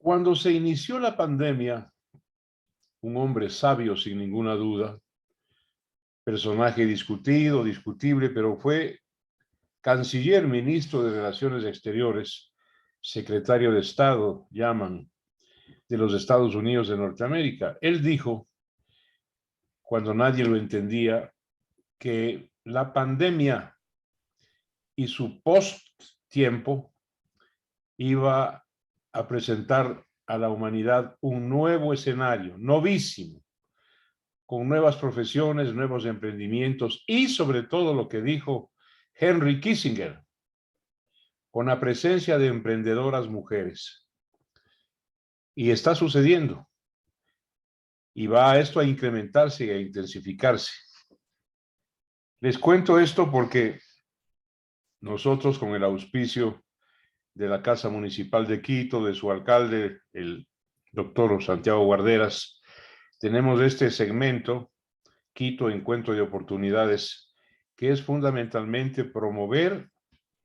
Cuando se inició la pandemia, un hombre sabio sin ninguna duda, personaje discutido, discutible, pero fue canciller, ministro de Relaciones Exteriores, secretario de Estado, llaman, de los Estados Unidos de Norteamérica. Él dijo, cuando nadie lo entendía, que la pandemia y su post-tiempo iba a presentar a la humanidad un nuevo escenario, novísimo, con nuevas profesiones, nuevos emprendimientos y sobre todo lo que dijo Henry Kissinger, con la presencia de emprendedoras mujeres. Y está sucediendo. Y va esto a incrementarse y a intensificarse. Les cuento esto porque nosotros, con el auspicio de la Casa Municipal de Quito, de su alcalde, el doctor Santiago Guarderas, tenemos este segmento, Quito Encuentro de Oportunidades, que es fundamentalmente promover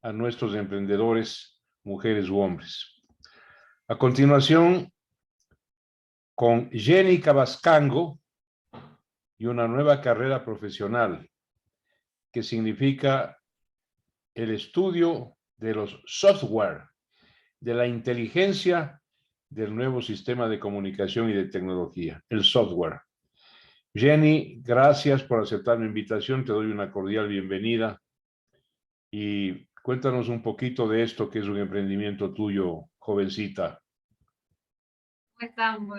a nuestros emprendedores, mujeres u hombres. A continuación, con Jenny Cabascango y una nueva carrera profesional, que significa el estudio de los software, de la inteligencia del nuevo sistema de comunicación y de tecnología, el software. Jenny, gracias por aceptar mi invitación, te doy una cordial bienvenida y cuéntanos un poquito de esto que es un emprendimiento tuyo, jovencita. ¿Cómo están?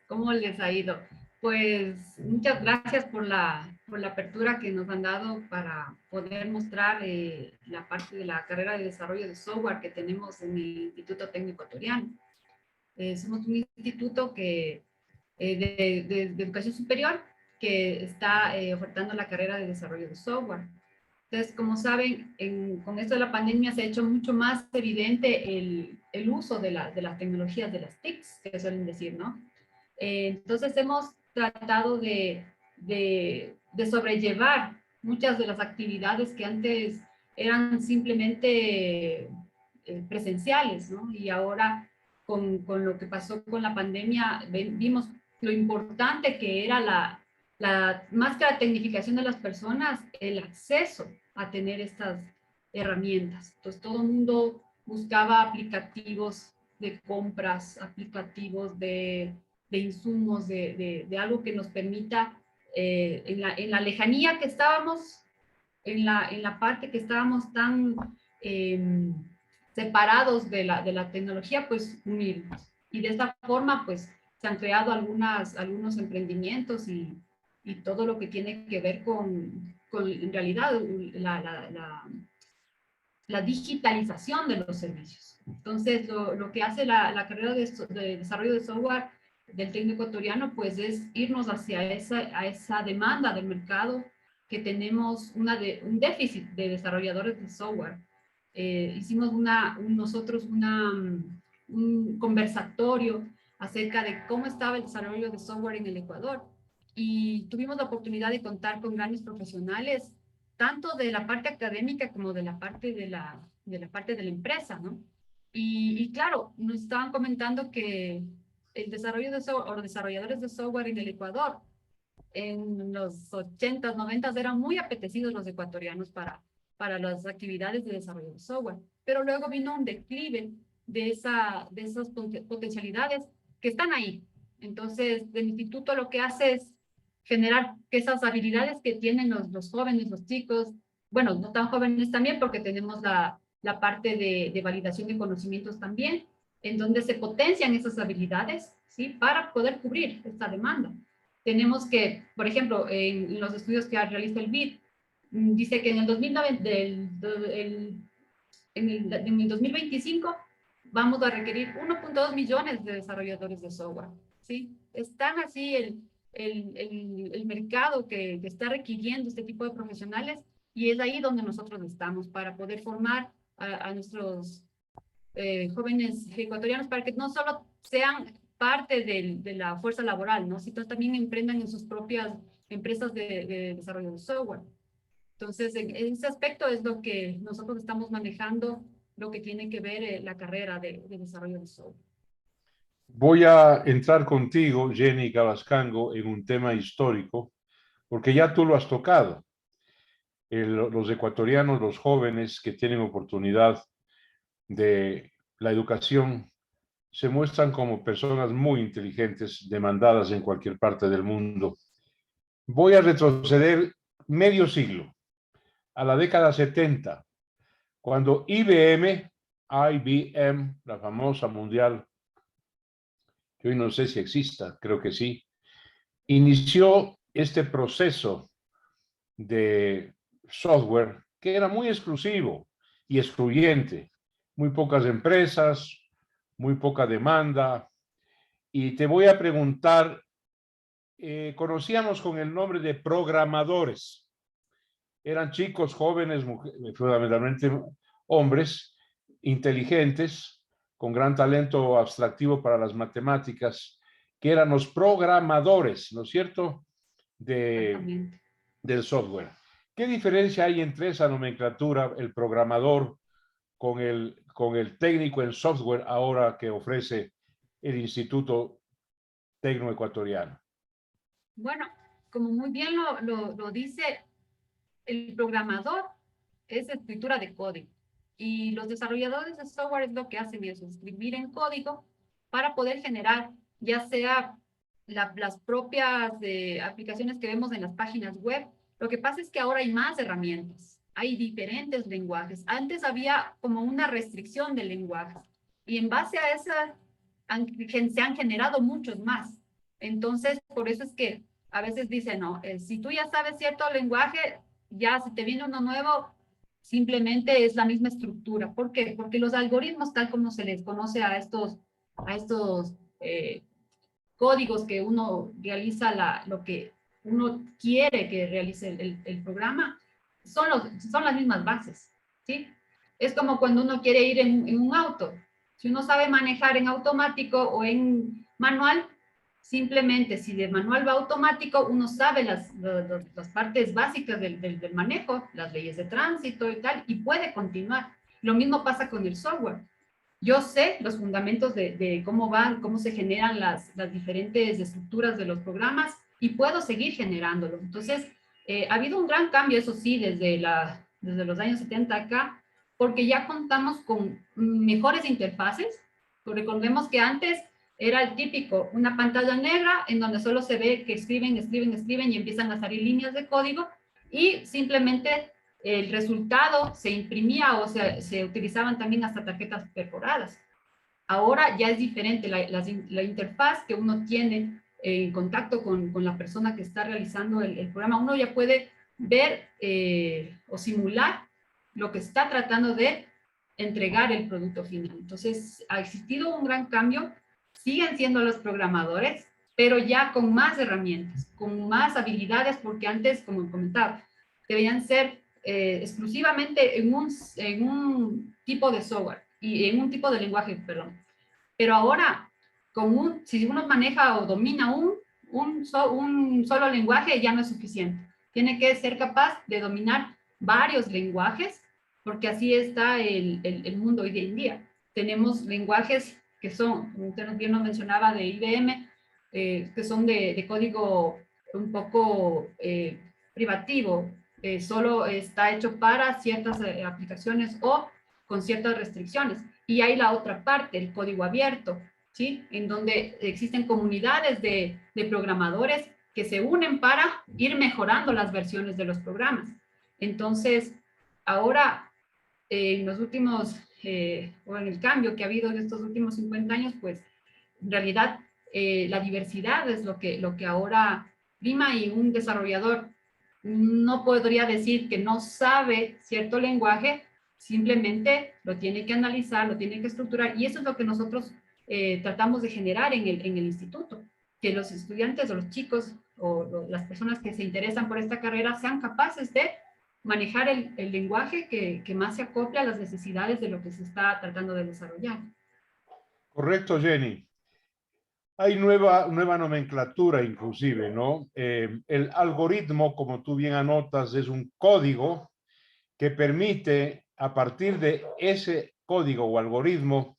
¿Cómo les ha ido? Pues muchas gracias por la apertura que nos han dado para poder mostrar la parte de la carrera de desarrollo de software que tenemos en el Instituto Técnico Ecuatoriano. Somos un instituto de educación superior que está ofertando la carrera de desarrollo de software. Entonces, como saben, con esto de la pandemia se ha hecho mucho más evidente el uso de las tecnologías, de las TICs, que suelen decir, ¿no? Entonces, hemos tratado de sobrellevar muchas de las actividades que antes eran simplemente presenciales, ¿no? Y ahora, con lo que pasó con la pandemia, vimos lo importante que era más que la tecnificación de las personas, el acceso a tener estas herramientas. Entonces, todo el mundo buscaba aplicativos de compras, aplicativos de insumos, de algo que nos permita, en la lejanía que estábamos, en la parte que estábamos tan separados de la tecnología, pues unirnos. Y de esta forma, pues se han creado algunos emprendimientos y todo lo que tiene que ver con en realidad la digitalización de los servicios. Entonces, lo que hace la carrera de desarrollo de software del técnico ecuatoriano, pues es irnos hacia esa demanda del mercado, que tenemos un déficit de desarrolladores de software. Hicimos nosotros un conversatorio acerca de cómo estaba el desarrollo de software en el Ecuador, y tuvimos la oportunidad de contar con grandes profesionales, tanto de la parte académica como de la parte de la parte de la empresa, ¿no? Y claro, nos estaban comentando que el desarrollo de software, o desarrolladores de software en el Ecuador, en los 80s, 90s, eran muy apetecidos los ecuatorianos para las actividades de desarrollo de software. Pero luego vino un declive de esas potencialidades que están ahí. Entonces, el instituto lo que hace es generar que esas habilidades que tienen los jóvenes, los chicos, bueno, no tan jóvenes también, porque tenemos la parte de validación de conocimientos también, en donde se potencian esas habilidades, ¿sí? Para poder cubrir esta demanda. Tenemos que, por ejemplo, en los estudios que realiza el BID, dice que en el 2090, en el 2025 vamos a requerir 1.2 millones de desarrolladores de software, ¿sí? Están así el mercado que está requiriendo este tipo de profesionales, y es ahí donde nosotros estamos para poder formar a nuestros jóvenes ecuatorianos, para que no solo sean parte de la fuerza laboral, ¿no? Sino también emprendan en sus propias empresas de desarrollo de software. Entonces, en ese aspecto es lo que nosotros estamos manejando, lo que tiene que ver la carrera de desarrollo de software. Voy a entrar contigo, Jenny Cabascango, en un tema histórico, porque ya tú lo has tocado. Los ecuatorianos, los jóvenes que tienen oportunidad de la educación, se muestran como personas muy inteligentes, demandadas en cualquier parte del mundo. Voy a retroceder medio siglo, a la década 70, cuando IBM, la famosa mundial, que hoy no sé si exista, creo que sí, inició este proceso de software que era muy exclusivo y excluyente. Muy pocas empresas, muy poca demanda. Y te voy a preguntar, conocíamos con el nombre de programadores. Eran chicos, jóvenes, fundamentalmente hombres, inteligentes, con gran talento abstractivo para las matemáticas, que eran los programadores, ¿no es cierto?, Exactamente. del software. ¿Qué diferencia hay entre esa nomenclatura, el programador, con el técnico en software ahora que ofrece el Instituto Tecnoecuatoriano? Bueno, como muy bien lo dice, el programador es escritura de código y los desarrolladores de software es lo que hacen eso, escribir en código para poder generar ya sea las propias aplicaciones que vemos en las páginas web. Lo que pasa es que ahora hay más herramientas, hay diferentes lenguajes. Antes había como una restricción de lenguajes y en base a esa se han generado muchos más. Entonces, por eso es que a veces dicen, no, si tú ya sabes cierto lenguaje, ya si te viene uno nuevo, simplemente es la misma estructura. ¿Por qué? Porque los algoritmos, tal como se les conoce a estos códigos que uno realiza lo que uno quiere que realice el programa, son las mismas bases, ¿sí? Es como cuando uno quiere ir en un auto. Si uno sabe manejar en automático o en manual, simplemente si de manual va automático, uno sabe las partes básicas del manejo, las leyes de tránsito y tal, y puede continuar. Lo mismo pasa con el software. Yo sé los fundamentos de cómo van, cómo se generan las diferentes estructuras de los programas y puedo seguir generándolo. Entonces, ha habido un gran cambio, eso sí, desde los años 70 acá, porque ya contamos con mejores interfaces. Recordemos que antes era el típico, una pantalla negra en donde solo se ve que escriben y empiezan a salir líneas de código y simplemente el resultado se imprimía o se utilizaban también hasta tarjetas perforadas. Ahora ya es diferente la interfaz que uno tiene en contacto con la persona que está realizando el programa. Uno ya puede ver o simular lo que está tratando de entregar el producto final. Entonces, ha existido un gran cambio. Siguen siendo los programadores, pero ya con más herramientas, con más habilidades, porque antes, como comentaba, debían ser exclusivamente en un tipo de software y en un tipo de lenguaje, perdón. Pero ahora, si uno maneja o domina un solo lenguaje, ya no es suficiente. Tiene que ser capaz de dominar varios lenguajes, porque así está el mundo hoy en día. Tenemos lenguajes que son, como usted bien nos mencionaba, de IBM, que son de código un poco privativo, solo está hecho para ciertas aplicaciones o con ciertas restricciones. Y hay la otra parte, el código abierto, ¿sí? En donde existen comunidades de programadores que se unen para ir mejorando las versiones de los programas. Entonces, ahora, en los últimos, o en el cambio que ha habido en estos últimos 50 años, pues, en realidad, la diversidad es lo que ahora prima y un desarrollador no podría decir que no sabe cierto lenguaje, simplemente lo tiene que analizar, lo tiene que estructurar y eso es lo que nosotros tratamos de generar en el instituto, que los estudiantes o los chicos o las personas que se interesan por esta carrera sean capaces de manejar el lenguaje que más se acople a las necesidades de lo que se está tratando de desarrollar. Correcto, Jenny. Hay nueva nomenclatura inclusive, ¿no? El algoritmo, como tú bien anotas, es un código que permite, a partir de ese código o algoritmo,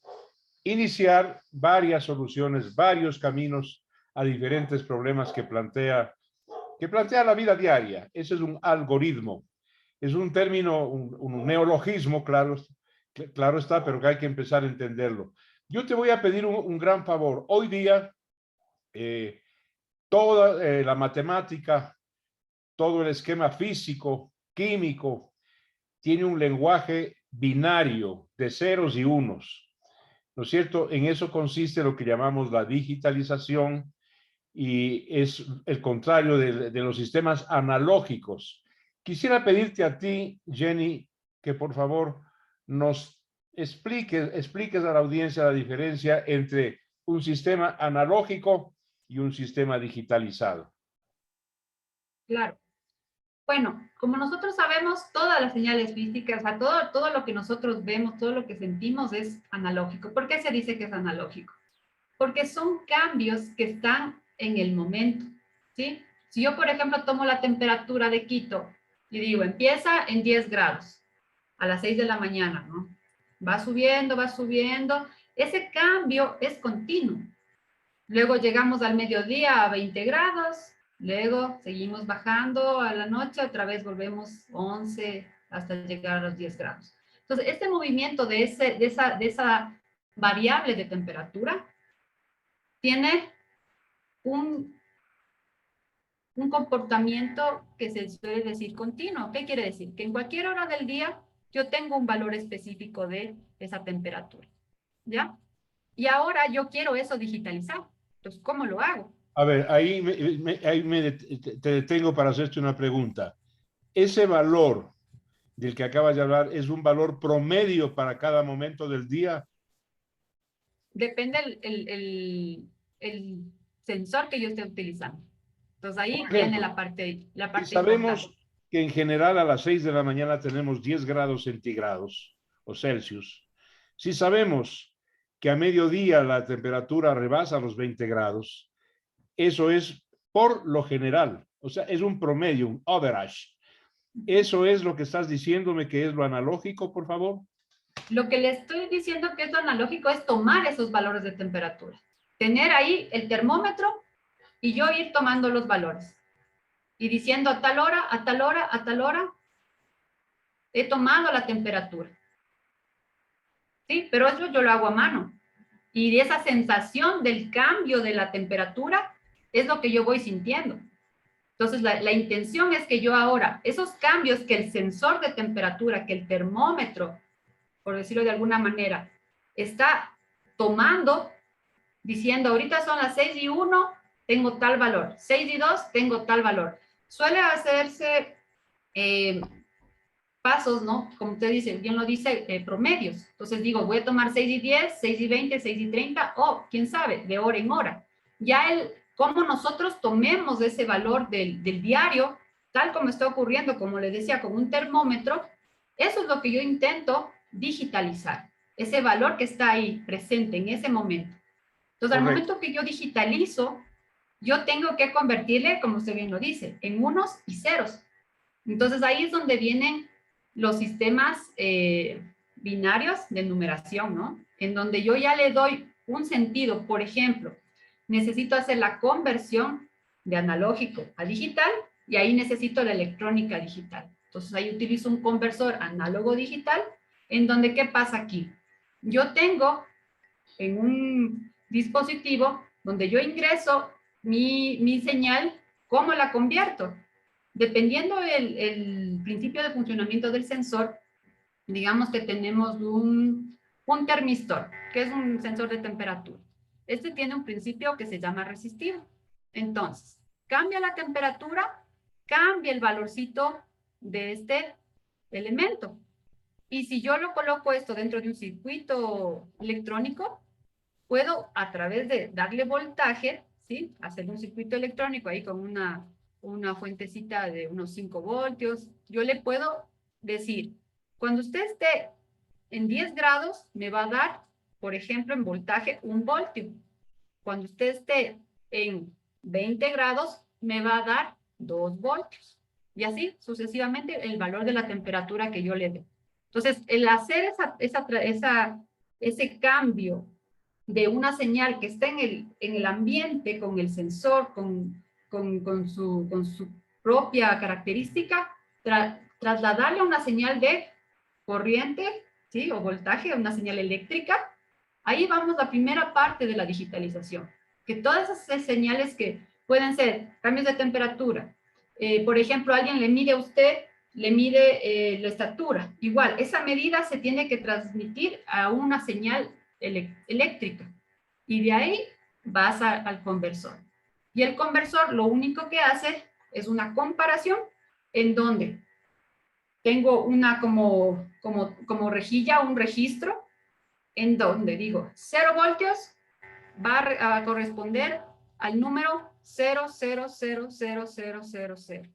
iniciar varias soluciones, varios caminos a diferentes problemas que plantea la vida diaria. Ese es un algoritmo. Es un término, un neologismo, claro, claro está, pero que hay que empezar a entenderlo. Yo te voy a pedir un gran favor. Hoy día, toda la matemática, todo el esquema físico, químico, tiene un lenguaje binario de ceros y unos, ¿no es cierto? En eso consiste lo que llamamos la digitalización y es el contrario de los sistemas analógicos. Quisiera pedirte a ti, Jenny, que por favor nos expliques a la audiencia la diferencia entre un sistema analógico y un sistema digitalizado. Claro. Bueno, como nosotros sabemos, todas las señales físicas, o sea, todo lo que nosotros vemos, todo lo que sentimos es analógico. ¿Por qué se dice que es analógico? Porque son cambios que están en el momento, ¿sí? Si yo, por ejemplo, tomo la temperatura de Quito y digo, empieza en 10 grados a las 6 de la mañana, ¿no? Va subiendo. Ese cambio es continuo. Luego llegamos al mediodía a 20 grados, luego seguimos bajando a la noche, otra vez volvemos 11 hasta llegar a los 10 grados. Entonces, este movimiento de esa variable de temperatura tiene un comportamiento que se suele decir continuo. ¿Qué quiere decir? Que en cualquier hora del día yo tengo un valor específico de esa temperatura, ¿ya? Y ahora yo quiero eso digitalizar. Entonces, ¿cómo lo hago? A ver, te detengo para hacerte una pregunta. Ese valor del que acabas de hablar es un valor promedio para cada momento del día. Depende el sensor que yo esté utilizando. Entonces ahí Por viene ejemplo, la si parte importante. sabemos que en general a las 6 de la mañana tenemos 10 grados centígrados o Celsius, si sabemos que a mediodía la temperatura rebasa los 20 grados, eso es por lo general, o sea, es un promedio, un average. ¿Eso es lo que estás diciéndome que es lo analógico, por favor? Lo que le estoy diciendo que es lo analógico es tomar esos valores de temperatura. Tener ahí el termómetro y yo ir tomando los valores. Y diciendo a tal hora, a tal hora, a tal hora, he tomado la temperatura. ¿Sí? Pero eso yo lo hago a mano. Y esa sensación del cambio de la temperatura es lo que yo voy sintiendo. Entonces, la intención es que yo ahora, esos cambios que el sensor de temperatura, que el termómetro, por decirlo de alguna manera, está tomando, diciendo, ahorita son las 6:01, tengo tal valor, 6:02, tengo tal valor. Suele hacerse pasos, ¿no? Como usted dice, bien lo dice, promedios. Entonces digo, voy a tomar 6:10, 6:20, 6:30, o quién sabe, de hora en hora. Ya cómo nosotros tomemos ese valor del diario, tal como está ocurriendo, como le decía, con un termómetro, eso es lo que yo intento digitalizar, ese valor que está ahí presente en ese momento. Entonces, al Correcto. momento que yo digitalizo, yo tengo que convertirle, como usted bien lo dice, en unos y ceros. Entonces, ahí es donde vienen los sistemas binarios de numeración, ¿no? En donde yo ya le doy un sentido. Por ejemplo, necesito hacer la conversión de analógico a digital y ahí necesito la electrónica digital. Entonces, ahí utilizo un conversor análogo-digital, en donde, ¿qué pasa aquí? Yo tengo en un dispositivo donde yo ingreso mi señal, ¿cómo la convierto? Dependiendo el principio de funcionamiento del sensor, digamos que tenemos un termistor, que es un sensor de temperatura. Este tiene un principio que se llama resistivo. Entonces, cambia la temperatura, cambia el valorcito de este elemento. Y si yo lo coloco esto dentro de un circuito electrónico, puedo a través de darle voltaje, ¿sí? Hacer un circuito electrónico ahí con una fuentecita de unos 5 voltios. Yo le puedo decir, cuando usted esté en 10 grados, me va a dar, por ejemplo, en voltaje 1 voltio. Cuando usted esté en 20 grados, me va a dar 2 voltios. Y así sucesivamente el valor de la temperatura que yo le dé. Entonces, el hacer ese cambio de una señal que está en el ambiente, con el sensor, con su propia característica, trasladarle una señal de corriente, ¿sí? O voltaje, una señal eléctrica. Ahí vamos a la primera parte de la digitalización, que todas esas señales que pueden ser cambios de temperatura, por ejemplo, alguien le mide a usted, le mide la estatura, igual, esa medida se tiene que transmitir a una señal eléctrica, y de ahí vas al conversor. Y el conversor lo único que hace es una comparación en donde tengo una como rejilla, un registro, en donde digo 0 voltios va a corresponder al número 0000000.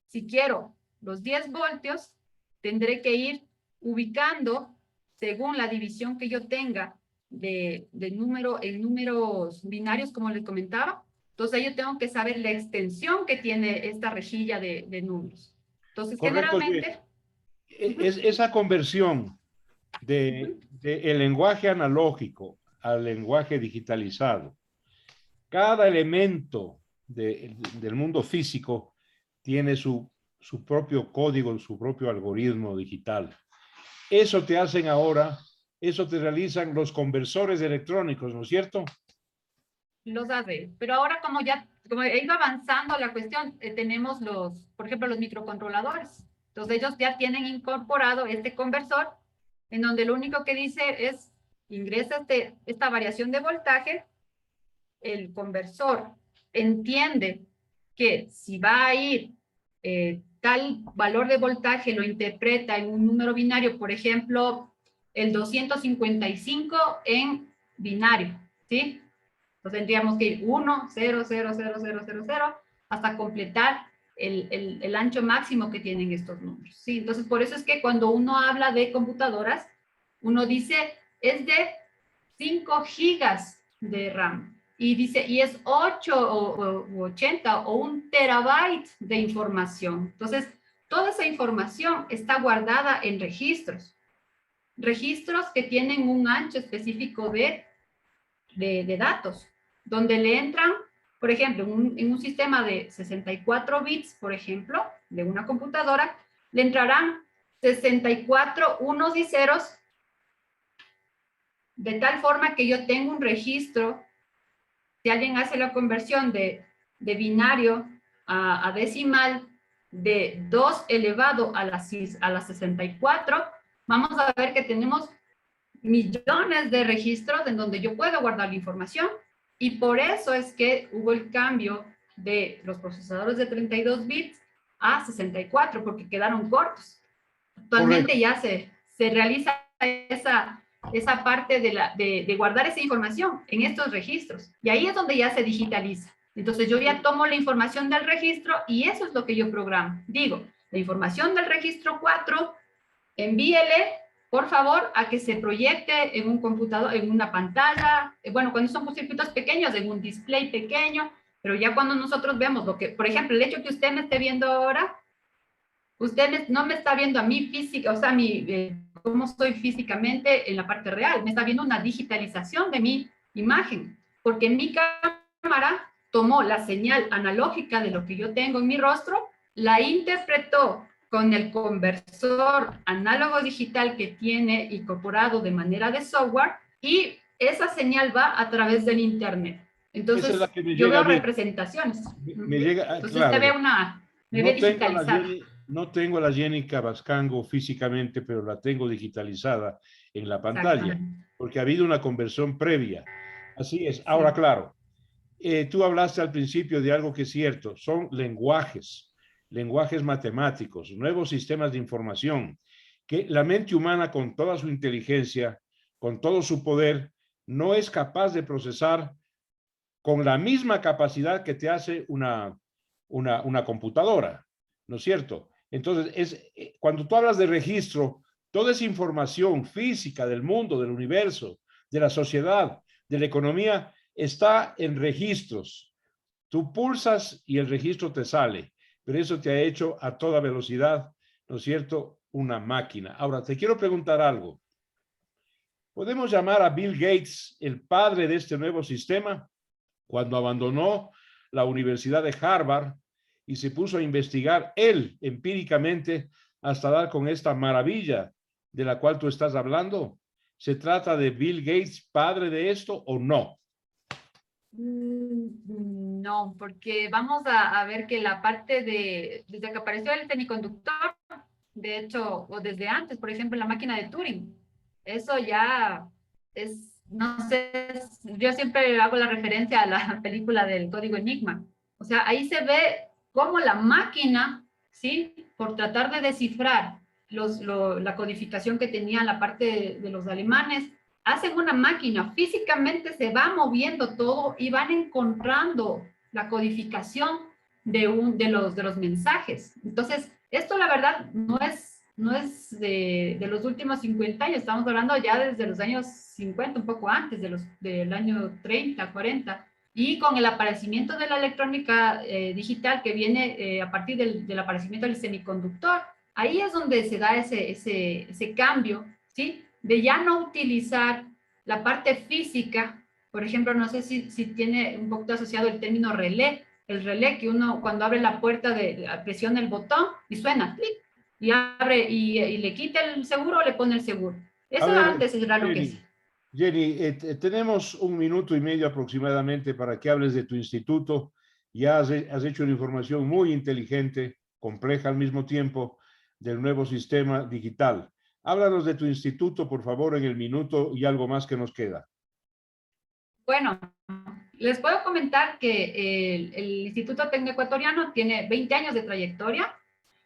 Si quiero los 10 voltios, tendré que ir ubicando según la división que yo tenga en números binarios, como les comentaba. Entonces, yo tengo que saber la extensión que tiene esta rejilla de números. Entonces, Correcto, generalmente... es esa conversión Uh-huh. de el lenguaje analógico al lenguaje digitalizado. Cada elemento del mundo físico tiene su propio código, su propio algoritmo digital. Eso te hacen ahora, eso te realizan los conversores electrónicos, ¿no es cierto? Los hace, pero ahora como he ido avanzando la cuestión, tenemos por ejemplo, los microcontroladores. Entonces ellos ya tienen incorporado este conversor, en donde lo único que dice es, ingresa esta variación de voltaje, el conversor entiende que si va a ir tal valor de voltaje, lo interpreta en un número binario, por ejemplo, el 255 en binario, ¿sí? Entonces tendríamos que ir 1, 0, 0, 0, 0, 0, 0, hasta completar el ancho máximo que tienen estos números, ¿sí? Entonces, por eso es que cuando uno habla de computadoras, uno dice, es de 5 gigas de RAM. Y dice, y es 8 o 80 o 1 terabyte de información. Entonces, toda esa información está guardada en registros. Registros que tienen un ancho específico de datos, donde le entran, por ejemplo, en un sistema de 64 bits, por ejemplo, de una computadora, le entrarán 64 unos y ceros, de tal forma que yo tengo un registro. Si alguien hace la conversión de binario a decimal, de 2 elevado a la 64, vamos a ver que tenemos millones de registros en donde yo puedo guardar la información, y por eso es que hubo el cambio de los procesadores de 32 bits a 64, porque quedaron cortos. Actualmente Correcto. ya se realiza esa parte de guardar esa información en estos registros, y ahí es donde ya se digitaliza. Entonces yo ya tomo la información del registro y eso es lo que yo programo. Digo, la información del registro 4, envíele, por favor, a que se proyecte en un computador, en una pantalla, bueno, cuando son circuitos pequeños, en un display pequeño, pero ya cuando nosotros vemos lo que, por ejemplo, el hecho que usted me esté viendo ahora, usted no me está viendo a mí física, o sea, cómo estoy físicamente en la parte real, me está viendo una digitalización de mi imagen, porque mi cámara tomó la señal analógica de lo que yo tengo en mi rostro, la interpretó con el conversor análogo digital que tiene incorporado de manera de software, y esa señal va a través del internet. Esa es la Entonces, que me yo llega a veo mí. representaciones. Me llega, Entonces, usted ve claro, me ve digitalizada. no tengo a la Jenny Cabascango físicamente, pero la tengo digitalizada en la pantalla, Exactamente. porque ha habido una conversión previa. Así es. Ahora, Sí. claro, tú hablaste al principio de algo que es cierto, son lenguajes matemáticos, nuevos sistemas de información, que la mente humana con toda su inteligencia, con todo su poder, no es capaz de procesar con la misma capacidad que te hace una computadora, ¿no es cierto? Entonces, cuando tú hablas de registro, toda esa información física del mundo, del universo, de la sociedad, de la economía, está en registros. Tú pulsas y el registro te sale, pero eso te ha hecho a toda velocidad, ¿no es cierto? Una máquina. Ahora, te quiero preguntar algo. ¿Podemos llamar a Bill Gates el padre de este nuevo sistema? Cuando abandonó la Universidad de Harvard y se puso a investigar él empíricamente hasta dar con esta maravilla de la cual tú estás hablando. ¿Se trata de Bill Gates, padre de esto, o no? No, porque vamos a ver que la parte desde que apareció el semiconductor, de hecho, o desde antes, por ejemplo, la máquina de Turing, eso ya es, no sé, yo siempre hago la referencia a la película del Código Enigma. O sea, ahí se ve cómo la máquina, ¿sí? Por tratar de descifrar la codificación que tenía la parte de los alemanes, hacen una máquina, físicamente se va moviendo todo y van encontrando la codificación de los mensajes. Entonces, esto la verdad no es de los últimos 50 años, estamos hablando ya desde los años 50, un poco antes del año 30, 40, y con el aparecimiento de la electrónica digital que viene a partir del aparecimiento del semiconductor, ahí es donde se da ese cambio, ¿sí? De ya no utilizar la parte física, por ejemplo, no sé si tiene un poco asociado el término relé, el relé que uno cuando abre la puerta presiona el botón y suena, clic, y abre y le quita el seguro o le pone el seguro. Eso antes era lo que es. Jenny, tenemos 1 minuto y medio aproximadamente para que hables de tu instituto. Ya has hecho una información muy inteligente, compleja al mismo tiempo, del nuevo sistema digital. Háblanos de tu instituto, por favor, en el minuto y algo más que nos queda. Bueno, les puedo comentar que el Instituto Tecno Ecuatoriano tiene 20 años de trayectoria.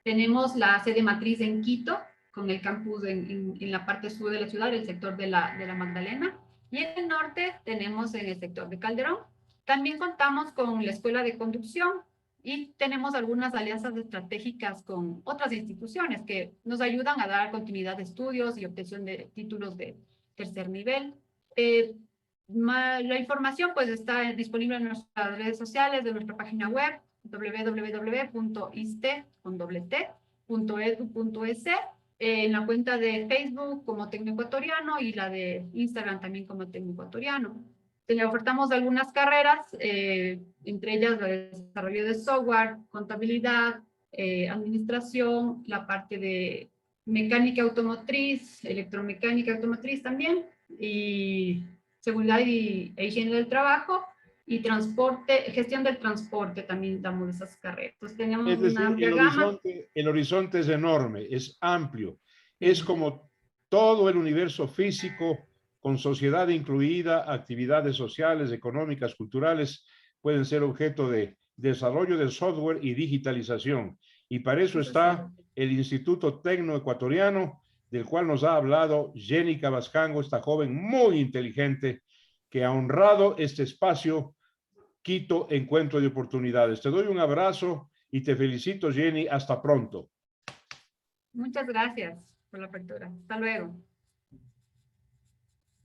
Tenemos la sede matriz en Quito, con el campus en la parte sur de la ciudad, el sector de la Magdalena. Y en el norte tenemos en el sector de Calderón. También contamos con la Escuela de Conducción y tenemos algunas alianzas estratégicas con otras instituciones que nos ayudan a dar continuidad de estudios y obtención de títulos de tercer nivel. La información pues está disponible en nuestras redes sociales, de nuestra página web www.iste.edu.es, en la cuenta de Facebook como Tecno Ecuatoriano y la de Instagram también como Tecno Ecuatoriano. Ofertamos algunas carreras, entre ellas el desarrollo de software, contabilidad, administración, la parte de mecánica automotriz, electromecánica automotriz también, y seguridad e higiene del trabajo, y transporte, gestión del transporte, también damos esas carreras. Entonces tenemos Es decir, una amplia gama. el horizonte es enorme, es amplio. Es como todo el universo físico, con sociedad incluida, actividades sociales, económicas, culturales, pueden ser objeto de desarrollo de software y digitalización. Y para eso está el Instituto Tecno Ecuatoriano, del cual nos ha hablado Jenny Cabascango, esta joven muy inteligente que ha honrado este espacio Quito Encuentro de Oportunidades. Te doy un abrazo y te felicito, Jenny. Hasta pronto. Muchas gracias por la apertura. Hasta luego.